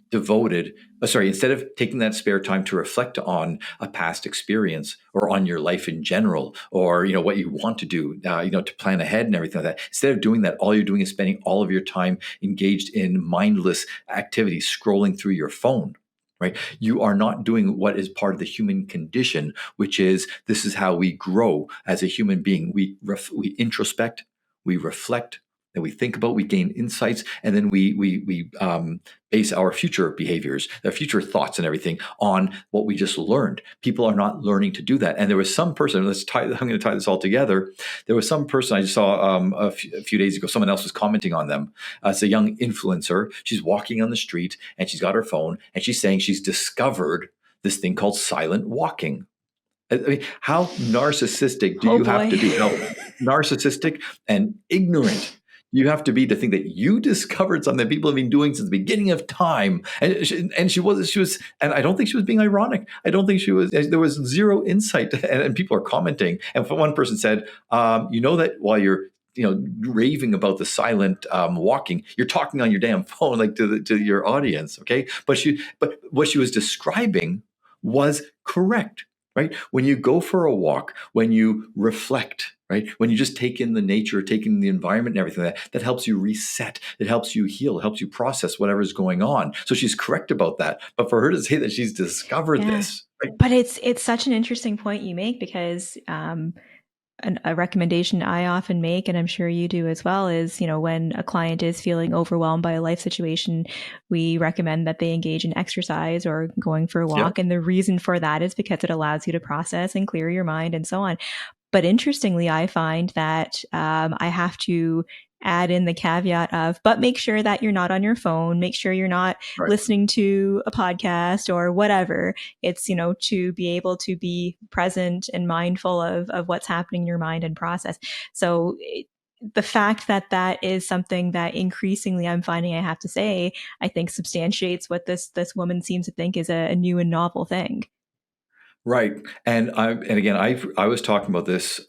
devoted, instead of taking that spare time to reflect on a past experience or on your life in general, or what you want to do, to plan ahead and everything like that, instead of doing that, all you're doing is spending all of your time engaged in mindless activities, scrolling through your phone. Right? You are not doing what is part of the human condition, which is, this is how we grow as a human being. We introspect, we reflect, that we think about, we gain insights, and then we base our future behaviors, our future thoughts and everything on what we just learned. People are not learning to do that. And there was some person, I'm going to tie this all together. There was some person I just saw a few days ago, someone else was commenting on them. It's a young influencer. She's walking on the street and she's got her phone and she's saying she's discovered this thing called silent walking. I mean, how narcissistic do you have to be? How narcissistic and ignorant you have to be to think that you discovered something that people have been doing since the beginning of time. And she was, and I don't think she was being ironic. I don't think she was, there was zero insight, and people are commenting. And one person said, that while you're, raving about the silent walking, you're talking on your damn phone, like to your audience. Okay. But what she was describing was correct. Right? When you go for a walk, when you reflect, right? When you just take in the nature, take in the environment and everything, that helps you reset. It helps you heal. It helps you process whatever is going on. So she's correct about that. But for her to say that she's discovered this. Right? But it's such an interesting point you make, because a recommendation I often make, and I'm sure you do as well, is, when a client is feeling overwhelmed by a life situation, we recommend that they engage in exercise or going for a walk. Yeah. And the reason for that is because it allows you to process and clear your mind and so on. But interestingly, I find that I have to add in the caveat of, but make sure that you're not on your phone, make sure you're not listening to a podcast or whatever. It's, to be able to be present and mindful of what's happening in your mind and process. So the fact that is something that increasingly I'm finding I have to say, I think substantiates what this woman seems to think is a new and novel thing. Right. And again, I was talking about this,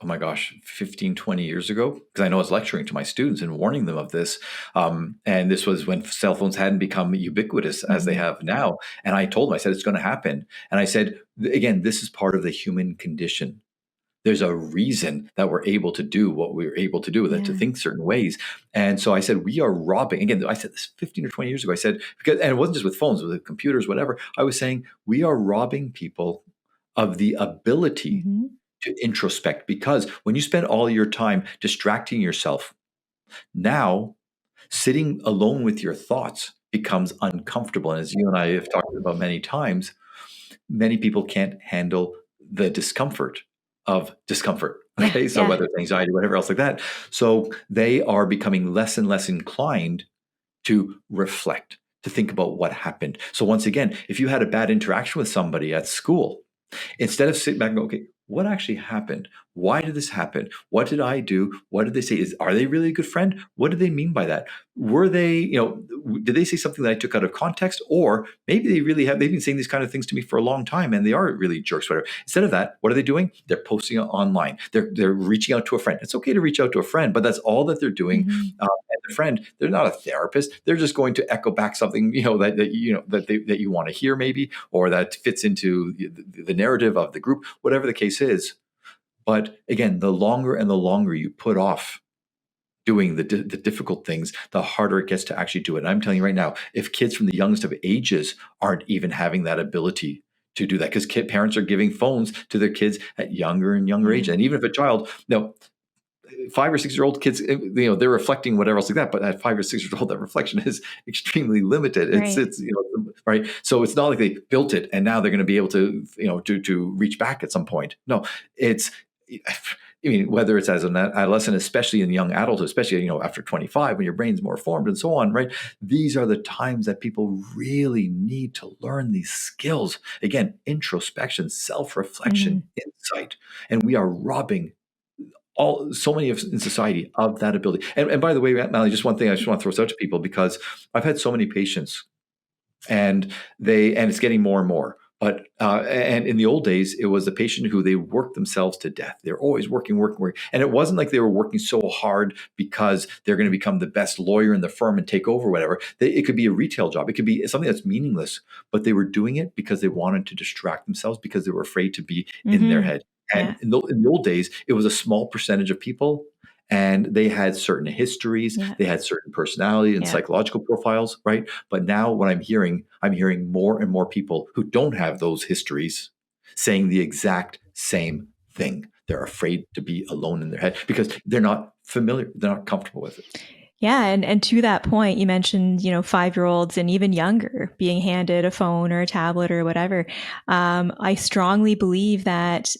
15, 20 years ago, because I know I was lecturing to my students and warning them of this. And this was when cell phones hadn't become ubiquitous as they have now. And I told them, I said, it's going to happen. And I said, again, this is part of the human condition. There's a reason that we're able to do what we're able to do, to think certain ways. And so I said, we are robbing, again, I said this 15 or 20 years ago, I said, and it wasn't just with phones, with computers, whatever. I was saying, we are robbing people of the ability to introspect, because when you spend all your time distracting yourself, now sitting alone with your thoughts becomes uncomfortable. And as you and I have talked about many times, many people can't handle the discomfort of discomfort. Okay. So whether it's anxiety, whatever else like that. So they are becoming less and less inclined to reflect, to think about what happened. So once again, if you had a bad interaction with somebody at school, instead of sitting back and go, okay, what actually happened? Why did this happen? What did I do? What did they say? Are they really a good friend? What do they mean by that? Were they, did they say something that I took out of context? Or maybe they've been saying these kind of things to me for a long time and they are really jerks, whatever. Instead of that, what are they doing? They're posting it online. They're reaching out to a friend. It's okay to reach out to a friend, but that's all that they're doing. Mm-hmm. And the friend, they're not a therapist. They're just going to echo back something, that you want to hear maybe, or that fits into the narrative of the group, whatever the case is. But again, the longer and the longer you put off doing the difficult things, the harder it gets to actually do it. And I'm telling you right now, if kids from the youngest of ages aren't even having that ability to do that, because parents are giving phones to their kids at younger and younger age. And even if a child, 5 or 6 year old kids, they're reflecting whatever else like that. But at 5 or 6 years old, that reflection is extremely limited. Right. It's right. So it's not like they built it and now they're going to be able to, to reach back at some point. No, it's, whether it's as an adolescent, especially in young adulthood, especially, after 25, when your brain's more formed and so on, right? These are the times that people really need to learn these skills. Again, introspection, self-reflection, insight. And we are robbing so many in society of that ability. And by the way, Malini, just one thing I just want to throw out to people, because I've had so many patients and it's getting more and more. But and in the old days, it was the patient who they worked themselves to death. They're always working. And it wasn't like they were working so hard because they're going to become the best lawyer in the firm and take over whatever. It could be a retail job. It could be something that's meaningless, but they were doing it because they wanted to distract themselves because they were afraid to be in their head. And in the old days, it was a small percentage of people, and they had certain histories, they had certain personality and psychological profiles, right? But now what I'm hearing more and more people who don't have those histories saying the exact same thing. They're afraid to be alone in their head because they're not familiar, they're not comfortable with it. Yeah. And to that point, you mentioned, 5-year-olds and even younger being handed a phone or a tablet or whatever. I strongly believe that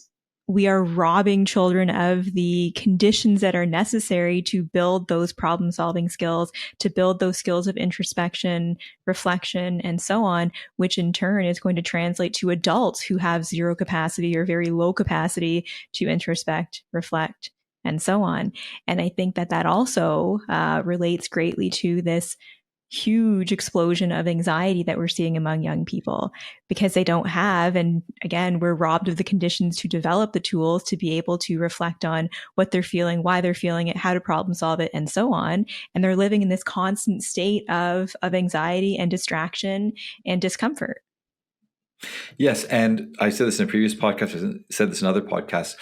we are robbing children of the conditions that are necessary to build those problem solving skills, to build those skills of introspection, reflection, and so on, which in turn is going to translate to adults who have zero capacity or very low capacity to introspect, reflect, and so on. And I think that also relates greatly to this huge explosion of anxiety that we're seeing among young people because they don't have, and again, we're robbed of the conditions to develop the tools to be able to reflect on what they're feeling, why they're feeling it, how to problem solve it, and so on. And they're living in this constant state of anxiety and distraction and discomfort. Yes. And I said this in a previous podcast, I said this in other podcasts.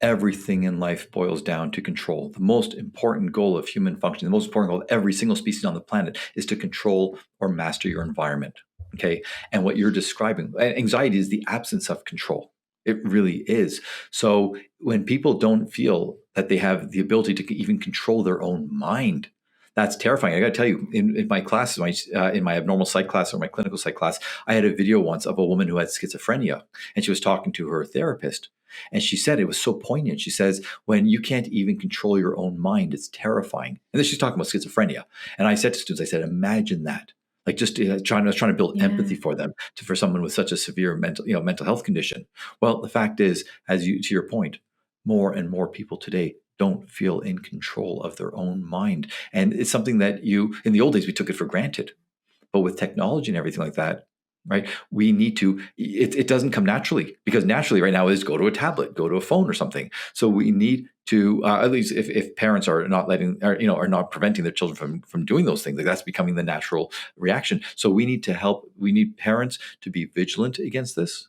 Everything in life boils down to control. The most important goal of human function, the most important goal of every single species on the planet is to control or master your environment. Okay. And what you're describing, anxiety is the absence of control. It really is. So when people don't feel that they have the ability to even control their own mind, that's terrifying. I got to tell you, in my classes, in my abnormal psych class or my clinical psych class, I had a video once of a woman who had schizophrenia, and she was talking to her therapist. And she said it was so poignant. She says, when you can't even control your own mind, it's terrifying. And then she's talking about schizophrenia. And I said to students, imagine that. Like just trying to build empathy for them, for someone with such a severe mental health condition. Well, the fact is, to your point, more and more people today don't feel in control of their own mind. And it's something that in the old days, we took it for granted. But with technology and everything like that, right, we need to, it doesn't come naturally, because naturally right now is go to a tablet, go to a phone or something. So we need to, at least if parents are not are not preventing their children from doing those things, like that's becoming the natural reaction. So we need to help, we need parents to be vigilant against this,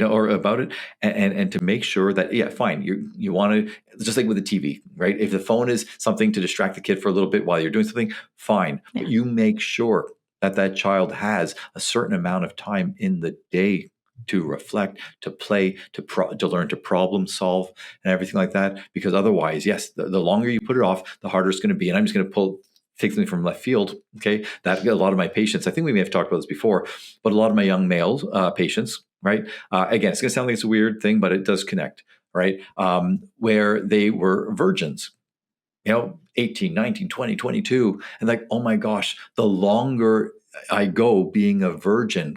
or about it, and to make sure that, fine, you want to, just like with the TV, right? If the phone is something to distract the kid for a little bit while you're doing something, fine. But you make sure that child has a certain amount of time in the day to reflect, to play, to learn to problem solve and everything like that. Because otherwise, yes, the longer you put it off, the harder it's going to be. And I'm just going to take something from left field. Okay. That a lot of my patients, I think we may have talked about this before, but a lot of my young male patients, right? Again, it's going to sound like it's a weird thing, but it does connect, right? Where they were virgins, 18, 19, 20, 22. And like, oh my gosh, the longer I go being a virgin,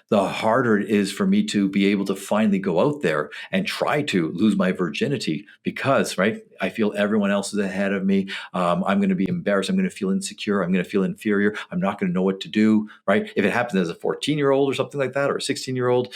the harder it is for me to be able to finally go out there and try to lose my virginity because, right, I feel everyone else is ahead of me. I'm going to be embarrassed. I'm going to feel insecure. I'm going to feel inferior. I'm not going to know what to do, right? If it happens as a 14-year-old or something like that, or a 16-year-old,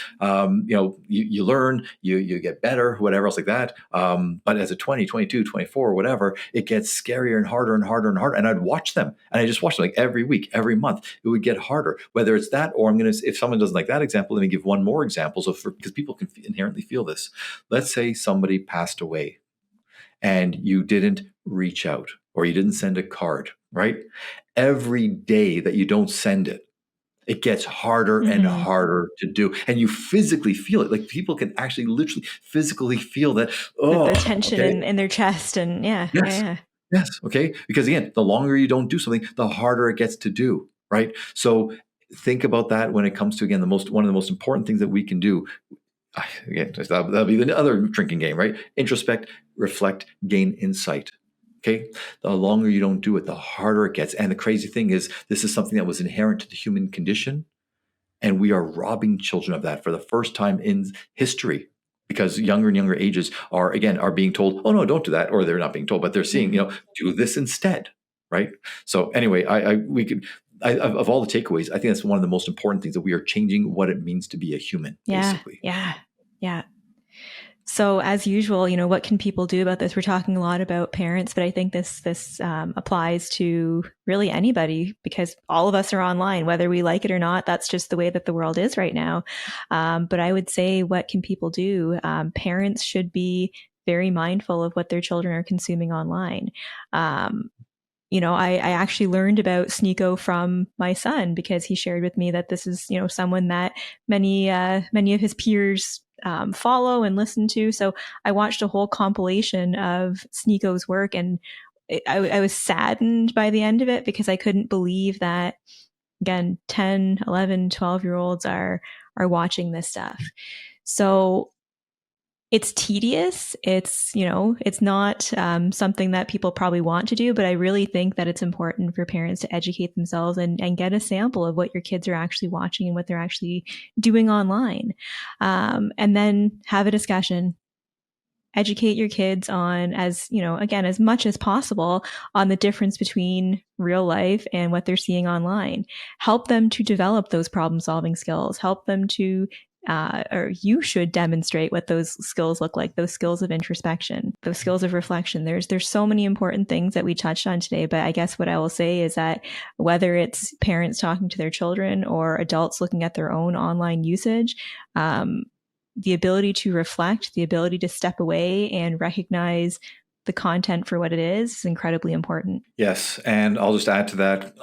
you learn, you get better, whatever else like that. But as a 20, 22, 24, whatever, it gets scarier and harder and harder and harder. And I'd watch them, and I just watch them like every week, every month. It would get harder, whether it's that or if someone doesn't like that example, let me give one more example. So because people can inherently feel this. Let's say somebody passed away and you didn't reach out or you didn't send a card, right? Every day that you don't send it, it gets harder and harder to do. And you physically feel it. Like people can actually literally physically feel that, the tension in their chest. And Yes. Okay. Because again, the longer you don't do something, the harder it gets to do. Right. So think about that when it comes to, again, one of the most important things that we can do. Again, that'll be the other drinking game, right? Introspect, reflect, gain insight. Okay. The longer you don't do it, the harder it gets. And the crazy thing is, this is something that was inherent to the human condition. And we are robbing children of that for the first time in history, because younger and younger ages are being told, oh no, don't do that. Or they're not being told, but they're seeing, do this instead. Right. So anyway, of all the takeaways, I think that's one of the most important things, that we are changing what it means to be a human, basically. Yeah. So as usual, what can people do about this? We're talking a lot about parents, but I think this applies to really anybody, because all of us are online, whether we like it or not. That's just the way that the world is right now. But I would say, what can people do? Parents should be very mindful of what their children are consuming online. I actually learned about Sneeko from my son, because he shared with me that this is, someone that many of his peers follow and listen to. So I watched a whole compilation of Sneeko's work, and I was saddened by the end of it, because I couldn't believe that, again, 10, 11, 12-year-olds are watching this stuff. So it's tedious. It's not something that people probably want to do, but I really think that it's important for parents to educate themselves and get a sample of what your kids are actually watching and what they're actually doing online. And then have a discussion. Educate your kids on, as much as possible, on the difference between real life and what they're seeing online. Help them to develop those problem-solving skills. Help them to or you should demonstrate what those skills look like, those skills of introspection, those skills of reflection. There's so many important things that we touched on today, but I guess what I will say is that whether it's parents talking to their children or adults looking at their own online usage, the ability to reflect, the ability to step away and recognize the content for what it is incredibly important. Yes. And I'll just add to that.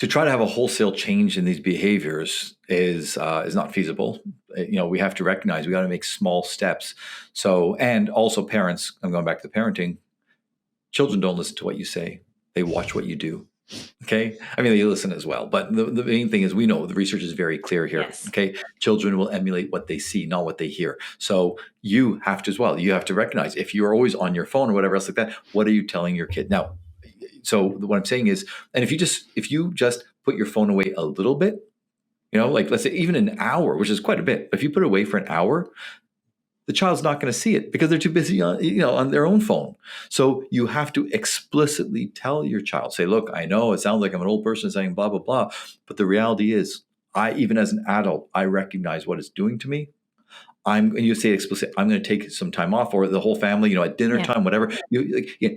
To try to have a wholesale change in these behaviors is not feasible. We have to recognize we got to make small steps. So, and also parents, I'm going back to the parenting, children don't listen to what you say. They watch what you do. Okay. I mean, they listen as well, but the main thing is, we know the research is very clear here. Yes. Okay. Children will emulate what they see, not what they hear. So you have to as well. You have to recognize, if you're always on your phone or whatever else like that, what are you telling your kid? Now, so what I'm saying is, and if you just put your phone away a little bit, like let's say even an hour, which is quite a bit, but if you put it away for an hour, the child's not going to see it because they're too busy on their own phone. So you have to explicitly tell your child, say, look, I know it sounds like I'm an old person saying blah, blah, blah, but the reality is, even as an adult, I recognize what it's doing to me. You say explicit, I'm going to take some time off, or the whole family, at dinner time, whatever.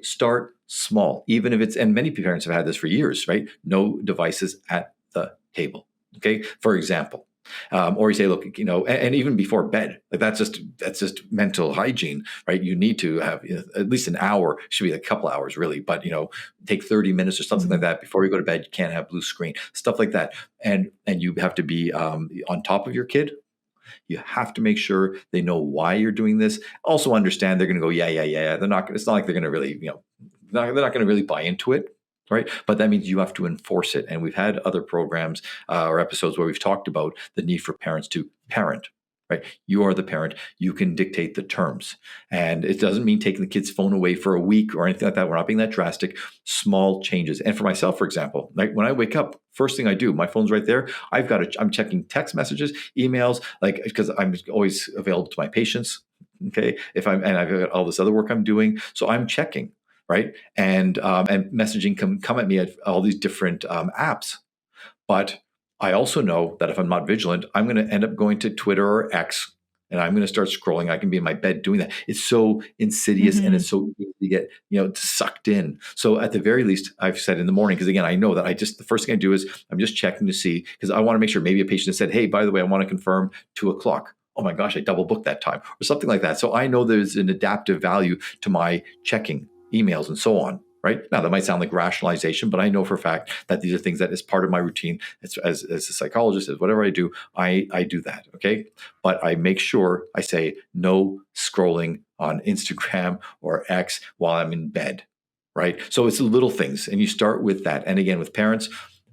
Start small, even if it's, and many parents have had this for years, right? No devices at the table. Okay. For example, or you say, look, and even before bed, like that's just mental hygiene, right? You need to have at least an hour, should be a couple hours really, but take 30 minutes or something like that before you go to bed. You can't have blue screen, stuff like that. And you have to be on top of your kid. You have to make sure they know why you're doing this. Also understand they're going to go, yeah. They're not. It's not like they're going to really, they're not going to really buy into it, right? But that means you have to enforce it. And we've had other programs or episodes where we've talked about the need for parents to parent, right? You are the parent. You can dictate the terms. And it doesn't mean taking the kid's phone away for a week or anything like that. We're not being that drastic. Small changes. And for myself, for example, like when I wake up, first thing I do, my phone's right there. I'm checking text messages, emails, like, because I'm always available to my patients. Okay. And I've got all this other work I'm doing. So I'm checking, right? And messaging can come at me at all these different apps. But I also know that if I'm not vigilant, I'm going to end up going to Twitter or X and I'm going to start scrolling. I can be in my bed doing that. It's so insidious and it's so easy to get, sucked in. So at the very least, I've said in the morning, because again, I know that the first thing I do is I'm just checking to see, because I want to make sure maybe a patient has said, hey, by the way, I want to confirm 2:00. Oh my gosh, I double booked that time or something like that. So I know there's an adaptive value to my checking emails and so on. Right now, that might sound like rationalization, but I know for a fact that these are things that is part of my routine. As a psychologist, as whatever I do, I do that. Okay, but I make sure I say no scrolling on Instagram or X while I'm in bed. Right, so it's little things, and you start with that. And again, with parents,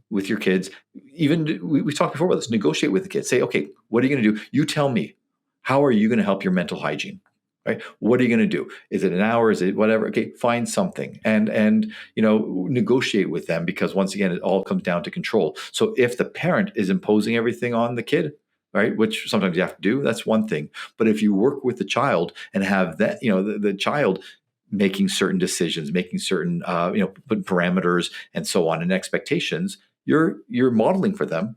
with your kids, even we talked before about this. Negotiate with the kids. Say, okay, what are you going to do? You tell me. How are you going to help your mental hygiene? Right? What are you going to do? Is it an hour? Is it whatever? Okay, find something and negotiate with them, because once again, it all comes down to control. So if the parent is imposing everything on the kid, right, which sometimes you have to do, that's one thing. But if you work with the child and have that, the child making certain decisions, making certain, put parameters and so on and expectations, you're modeling for them,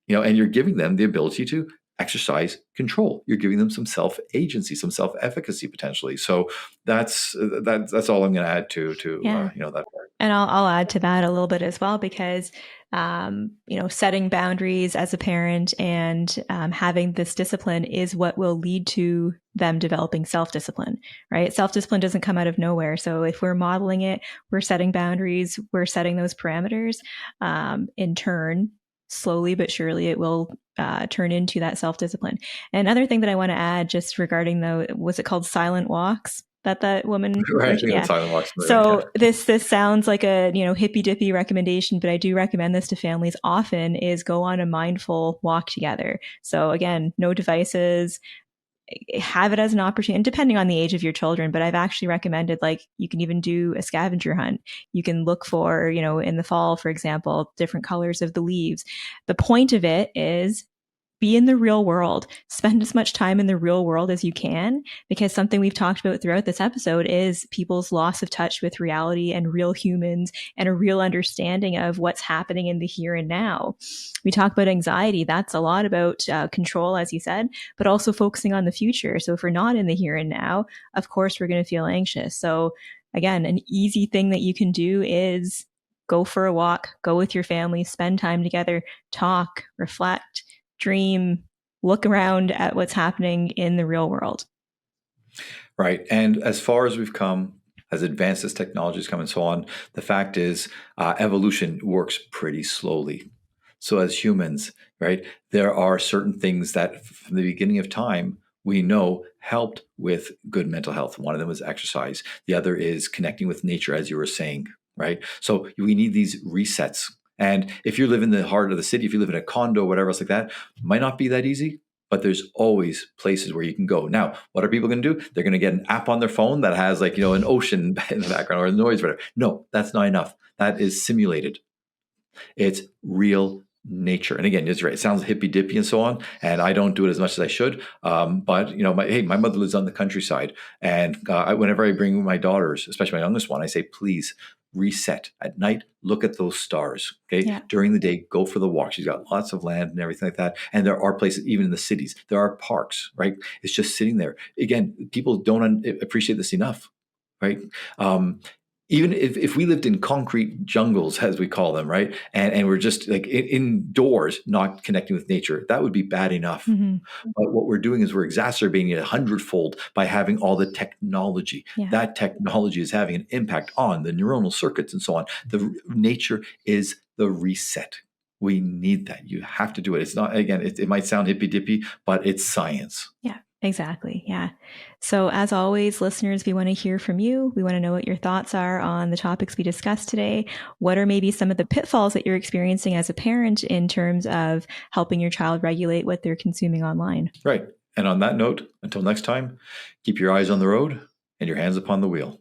and you're giving them the ability to exercise control. You're giving them some self-agency, some self-efficacy potentially. So that's all I'm going to add to that part. And I'll add to that a little bit as well, because setting boundaries as a parent and having this discipline is what will lead to them developing self-discipline, right? Self-discipline doesn't come out of nowhere. So if we're modeling it, we're setting boundaries, we're setting those parameters, in turn, slowly but surely it will turn into that self-discipline. And another thing that I want to add, just regarding was it called silent walks that woman? Right, yeah. Silent walks. So this sounds like a hippy dippy recommendation, but I do recommend this to families often, is go on a mindful walk together. So again, no devices. Have it as an opportunity, and depending on the age of your children, but I've actually recommended, like, you can even do a scavenger hunt. You can look for, in the fall, for example, different colors of the leaves. The point of it is be in the real world. Spend as much time in the real world as you can, because something we've talked about throughout this episode is people's loss of touch with reality and real humans and a real understanding of what's happening in the here and now. We talk about anxiety. That's a lot about control, as you said, but also focusing on the future. So if we're not in the here and now, of course, we're going to feel anxious. So again, an easy thing that you can do is go for a walk, go with your family, spend time together, talk, reflect, dream, look around at what's happening in the real world. Right. And as far as we've come, as advanced as technology has come and so on, the fact is evolution works pretty slowly. So as humans, right, there are certain things that from the beginning of time, we know helped with good mental health. One of them was exercise. The other is connecting with nature, as you were saying, right? So we need these resets. And if you live in the heart of the city, if you live in a condo, whatever else like that, it might not be that easy, but there's always places where you can go. Now, what are people going to do? They're going to get an app on their phone that has an ocean in the background or a noise, whatever. No, that's not enough. That is simulated. It's real nature. And again, it's right. It sounds hippy dippy and so on. And I don't do it as much as I should. But my mother lives on the countryside. And whenever I bring my daughters, especially my youngest one, I say, please reset at night. Look at those stars. Okay. Yeah. During the day, go for the walk. She's got lots of land and everything like that. And there are places, even in the cities, there are parks, right? It's just sitting there. Again, people don't appreciate this enough, right? Even if we lived in concrete jungles, as we call them, right? And we're just like indoors, not connecting with nature, that would be bad enough. Mm-hmm. But what we're doing is we're exacerbating it 100-fold by having all the technology. Yeah. That technology is having an impact on the neuronal circuits and so on. The nature is the reset. We need that. You have to do it. It's not, again, it might sound hippy dippy, but it's science. Yeah. Exactly. Yeah. So as always, listeners, we want to hear from you. We want to know what your thoughts are on the topics we discussed today. What are maybe some of the pitfalls that you're experiencing as a parent in terms of helping your child regulate what they're consuming online? Right. And on that note, until next time, keep your eyes on the road and your hands upon the wheel.